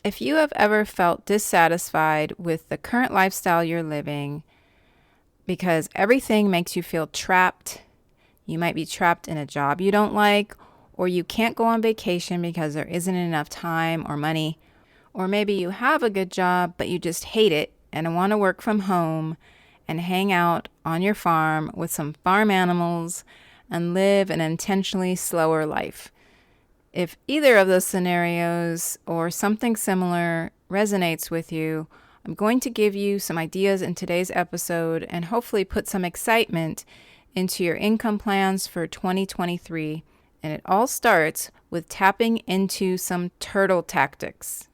If you have ever felt dissatisfied with the current lifestyle you're living because everything makes you feel trapped, you might be trapped in a job you don't like, or you can't go on vacation because there isn't enough time or money, or maybe you have a good job but you just hate it and want to work from home and hang out on your farm with some farm animals and live an intentionally slower life. If either of those scenarios or something similar resonates with you, I'm going to give you some ideas in today's episode and hopefully put some excitement into your income plans for 2023. And it all starts with tapping into some turtle tactics.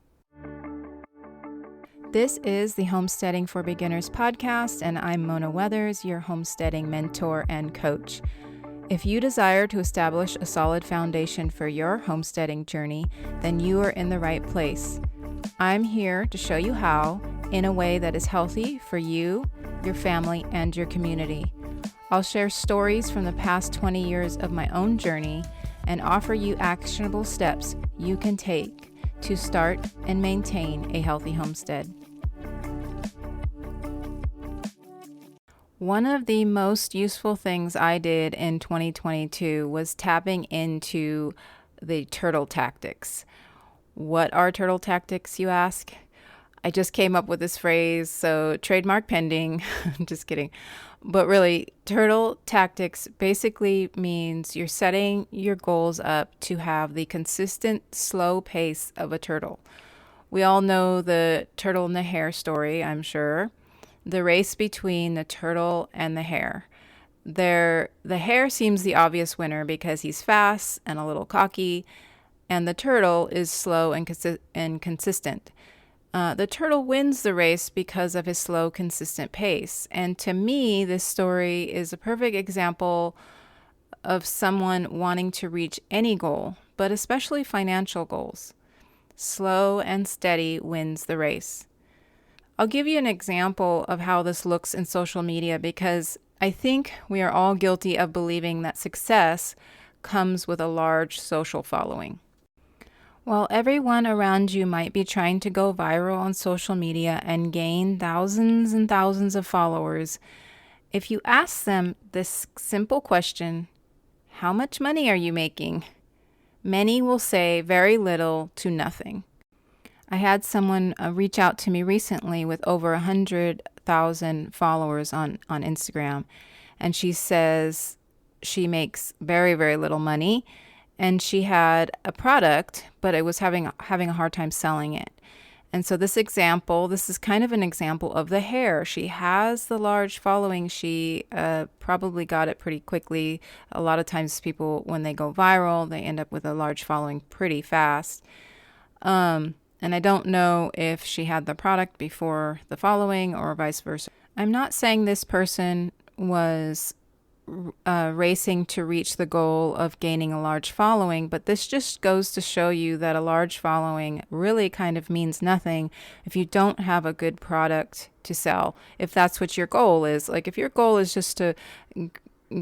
This is the Homesteading for Beginners podcast, and I'm Mona Weathers, your homesteading mentor and coach. If you desire to establish a solid foundation for your homesteading journey, then you are in the right place. I'm here to show you how in a way that is healthy for you, your family, and your community. I'll share stories from the past 20 years of my own journey and offer you actionable steps you can take to start and maintain a healthy homestead. One of the most useful things I did in 2022 was tapping into the turtle tactics. What are turtle tactics, you ask? I just came up with this phrase, so trademark pending. Just kidding. But really, turtle tactics basically means you're setting your goals up to have the consistent, slow pace of a turtle. We all know the turtle and the hare story, I'm sure. The race between the turtle and the hare. The hare seems the obvious winner because he's fast and a little cocky, and the turtle is slow and consistent. The turtle wins the race because of his slow, consistent pace. And to me, this story is a perfect example of someone wanting to reach any goal, but especially financial goals. Slow and steady wins the race. I'll give you an example of how this looks in social media because I think we are all guilty of believing that success comes with a large social following. While everyone around you might be trying to go viral on social media and gain thousands and thousands of followers, if you ask them this simple question, how much money are you making? Many will say very little to nothing. I had someone reach out to me recently with over 100,000 followers on Instagram, and she says she makes very, very little money, and she had a product, but it was having a hard time selling it. And so this is kind of an example of the hare. She has the large following. She probably got it pretty quickly. A lot of times people, when they go viral, they end up with a large following pretty fast. And I don't know if she had the product before the following or vice versa. I'm not saying this person was racing to reach the goal of gaining a large following, but this just goes to show you that a large following really kind of means nothing if you don't have a good product to sell. If that's what your goal is, like if your goal is just to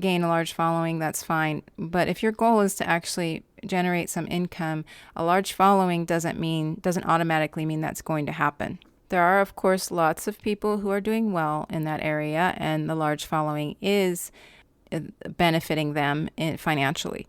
gain a large following, that's fine. But if your goal is to actually generate some income, a large following doesn't automatically mean that's going to happen. There are, of course, lots of people who are doing well in that area, and the large following is benefiting them financially.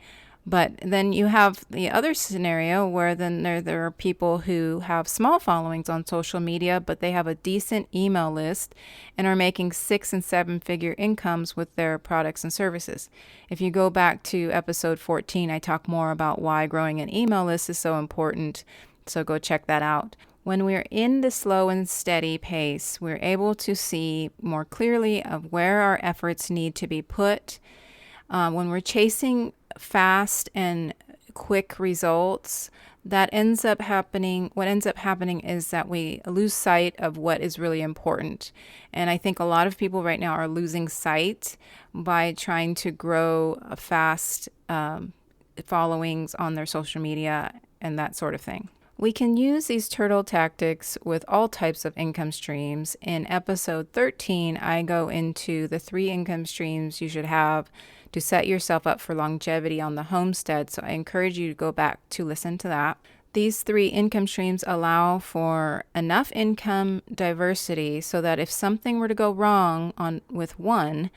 But then you have the other scenario where then there are people who have small followings on social media, but they have a decent email list and are making 6- and 7-figure incomes with their products and services. If you go back to episode 14, I talk more about why growing an email list is so important. So go check that out. When we're in the slow and steady pace, we're able to see more clearly of where our efforts need to be put. When we're chasing fast and quick results, what ends up happening is that we lose sight of what is really important. And I think a lot of people right now are losing sight by trying to grow fast followings on their social media and that sort of thing. We can use these turtle tactics with all types of income streams. In episode 13, I go into the 3 income streams you should have to set yourself up for longevity on the homestead. So I encourage you to go back to listen to that. these three income streams allow for enough income diversity so that if something were to go wrong with one,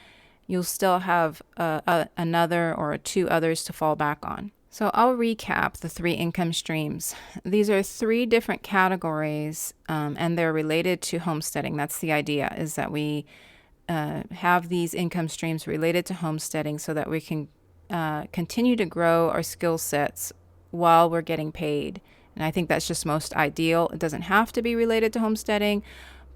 you'll still have another or two others to fall back on. So I'll recap the three income streams. These are three different categories, and they're related to homesteading. That's the idea, is that we have these income streams related to homesteading so that we can continue to grow our skill sets while we're getting paid. And I think that's just most ideal. It doesn't have to be related to homesteading,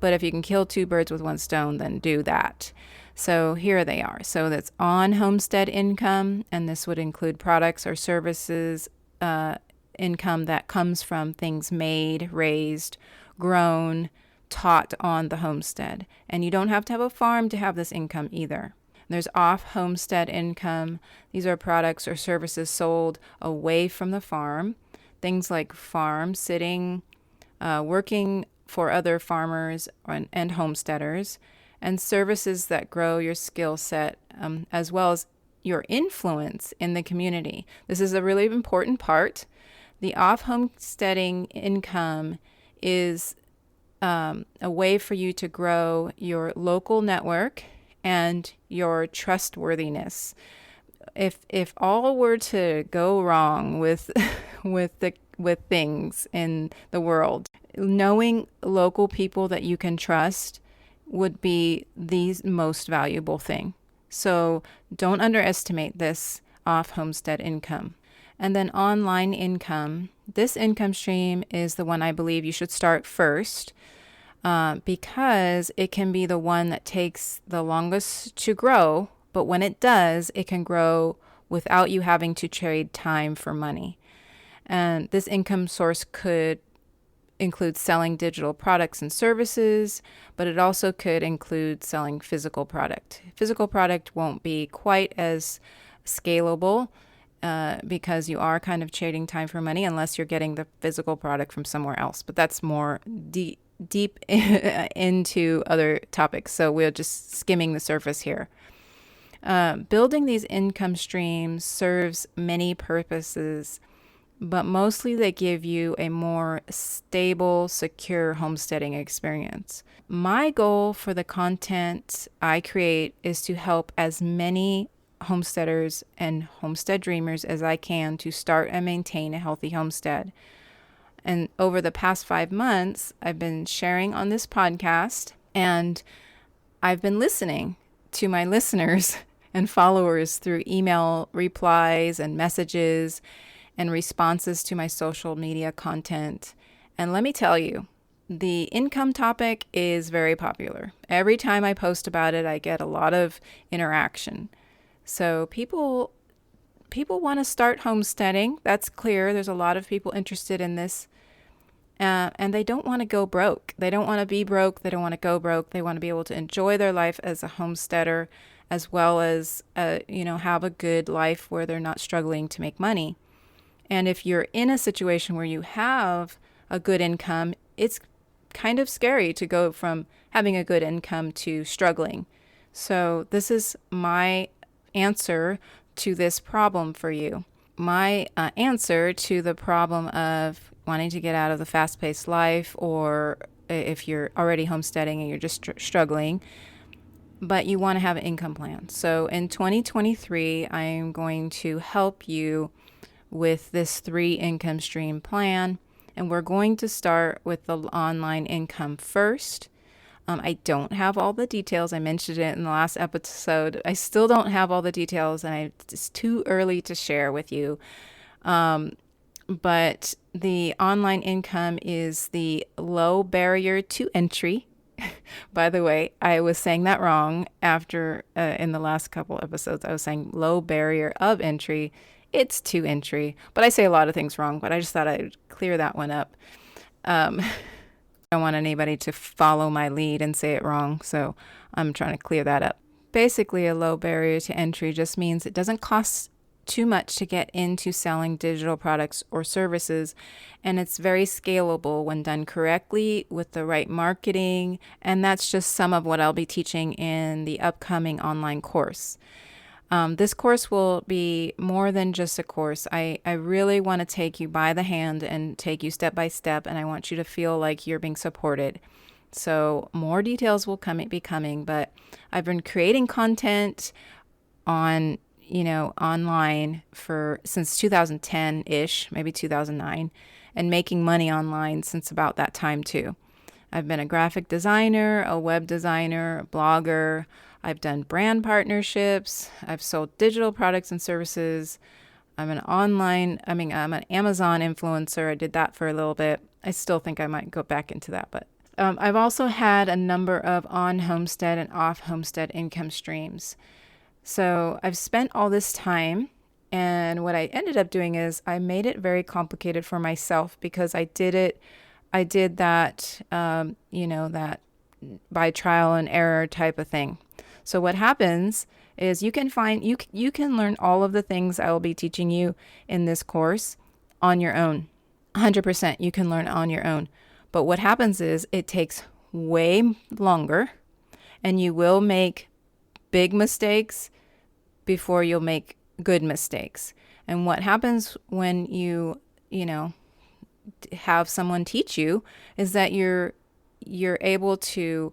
but if you can kill two birds with one stone, then do that. So here they are. So that's on homestead income, and this would include products or services income that comes from things made, raised, grown, taught on the homestead. And you don't have to have a farm to have this income either. There's off homestead income. These are products or services sold away from the farm. Things like farm sitting, working for other farmers and homesteaders, and services that grow your skill set, as well as your influence in the community. This is a really important part. The off homesteading income is a way for you to grow your local network and your trustworthiness. If all were to go wrong with with things in the world, knowing local people that you can trust would be the most valuable thing. So don't underestimate this off homestead income. And then online income. This income stream is the one I believe you should start first, because it can be the one that takes the longest to grow, but when it does, it can grow without you having to trade time for money. And this income source could include selling digital products and services, but it also could include selling physical product. Physical product won't be quite as scalable because you are kind of trading time for money unless you're getting the physical product from somewhere else. But that's more deep into other topics, so we're just skimming the surface here. Building these income streams serves many purposes, but mostly they give you a more stable, secure homesteading experience. My goal for the content I create is to help as many homesteaders and homestead dreamers as I can to start and maintain a healthy homestead. And over the past 5 months, I've been sharing on this podcast, and I've been listening to my listeners and followers through email replies and messages and responses to my social media content. And let me tell you, the income topic is very popular. Every time I post about it, I get a lot of interaction. So people want to start homesteading. That's clear. There's a lot of people interested in this. And they don't want to go broke. They don't want to be broke. They don't want to go broke. They want to be able to enjoy their life as a homesteader, as well as, have a good life where they're not struggling to make money. And if you're in a situation where you have a good income, it's kind of scary to go from having a good income to struggling. So this is my answer to this problem for you. My answer to the problem of wanting to get out of the fast-paced life, or if you're already homesteading and you're just struggling, but you want to have an income plan. So in 2023, I am going to help you with this 3 income stream plan, and we're going to start with the online income first. I don't have all the details. I mentioned it in the last episode. I still don't have all the details, and it's too early to share with you. But the online income is the low barrier to entry. By the way, I was saying that wrong after in the last couple episodes. I was saying low barrier of entry. It's to entry, but I say a lot of things wrong, but I just thought I'd clear that one up. I don't want anybody to follow my lead and say it wrong, so I'm trying to clear that up. Basically, a low barrier to entry just means it doesn't cost too much to get into selling digital products or services, and it's very scalable when done correctly with the right marketing, and that's just some of what I'll be teaching in the upcoming online course. This course will be more than just a course. I really want to take you by the hand and take you step by step, and I want you to feel like you're being supported. So more details will be coming, but I've been creating content on, online since 2010-ish, maybe 2009, and making money online since about that time too. I've been a graphic designer, a web designer, a blogger. I've done brand partnerships. I've sold digital products and services. I'm an Amazon influencer. I did that for a little bit. I still think I might go back into that, but I've also had a number of on homestead and off homestead income streams. So I've spent all this time, and what I ended up doing is I made it very complicated for myself because I did that, that by trial and error type of thing. So what happens is you can learn all of the things I will be teaching you in this course on your own. 100% you can learn on your own. But what happens is it takes way longer, and you will make big mistakes before you'll make good mistakes. And what happens when you have someone teach you is that you're able to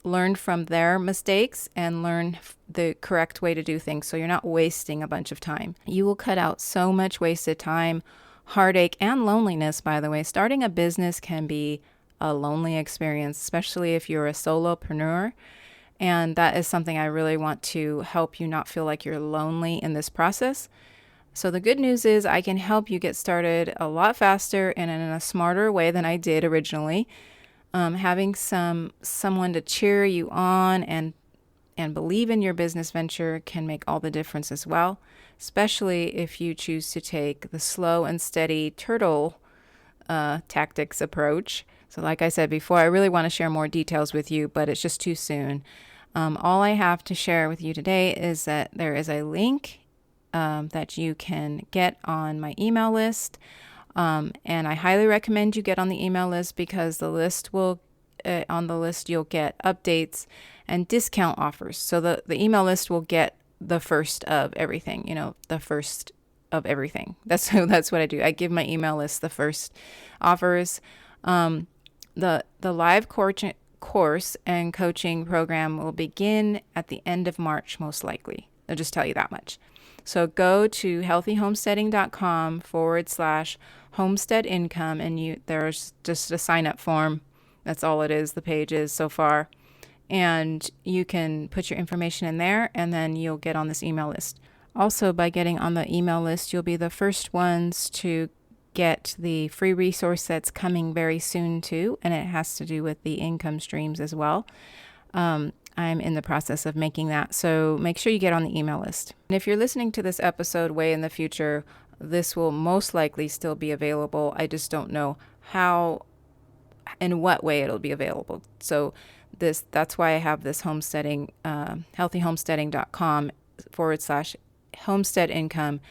learn from their mistakes and learn the correct way to do things, so you're not wasting a bunch of time. You will cut out so much wasted time, heartache, and loneliness, by the way. Starting a business can be a lonely experience, especially if you're a solopreneur. And that is something I really want to help you not feel like you're lonely in this process. So the good news is I can help you get started a lot faster and in a smarter way than I did originally. Having someone to cheer you on and believe in your business venture can make all the difference as well, especially if you choose to take the slow and steady turtle tactics approach. So like I said before, I really want to share more details with you, but it's just too soon. All I have to share with you today is that there is a link that you can get on my email list. And I highly recommend you get on the email list because on the list you'll get updates and discount offers. So the email list will get the first of everything, the first of everything. That's what I do. I give my email list the first offers. The live course and coaching program will begin at the end of March, most likely. I'll just tell you that much. So go to healthyhomesteading.com/homestead income, and there's just a sign up form. That's all it is. The page is so far. And you can put your information in there, and then you'll get on this email list. Also, by getting on the email list, you'll be the first ones to get the free resource that's coming very soon too, and it has to do with the income streams as well. I'm in the process of making that, so make sure you get on the email list. And if you're listening to this episode way in the future, this will most likely still be available. I just don't know how, in what way it'll be available. So that's why I have this homesteading, healthyhomesteading.com/homestead income.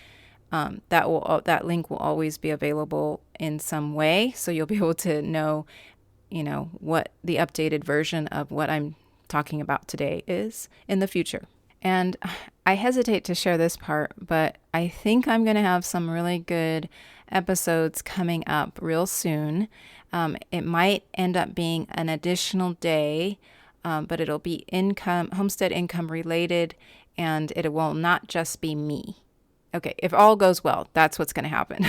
That link will always be available in some way, so you'll be able to know, what the updated version of what I'm talking about today is in the future. And I hesitate to share this part, but I think I'm going to have some really good episodes coming up real soon. It might end up being an additional day, but it'll be homestead income related, and it will not just be me. Okay, if all goes well, that's what's going to happen.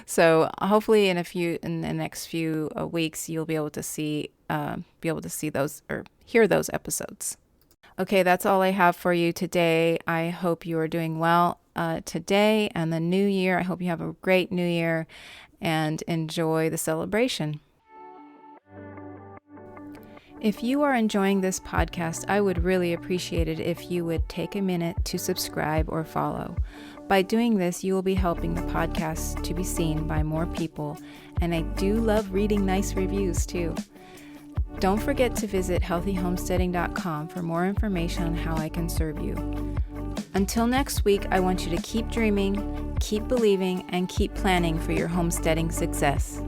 So hopefully in the next few weeks, you'll be able to see those or hear those episodes. Okay, that's all I have for you today. I hope you are doing well today and the new year. I hope you have a great new year and enjoy the celebration. If you are enjoying this podcast, I would really appreciate it if you would take a minute to subscribe or follow. By doing this, you will be helping the podcast to be seen by more people, and I do love reading nice reviews too. Don't forget to visit healthyhomesteading.com for more information on how I can serve you. Until next week, I want you to keep dreaming, keep believing, and keep planning for your homesteading success.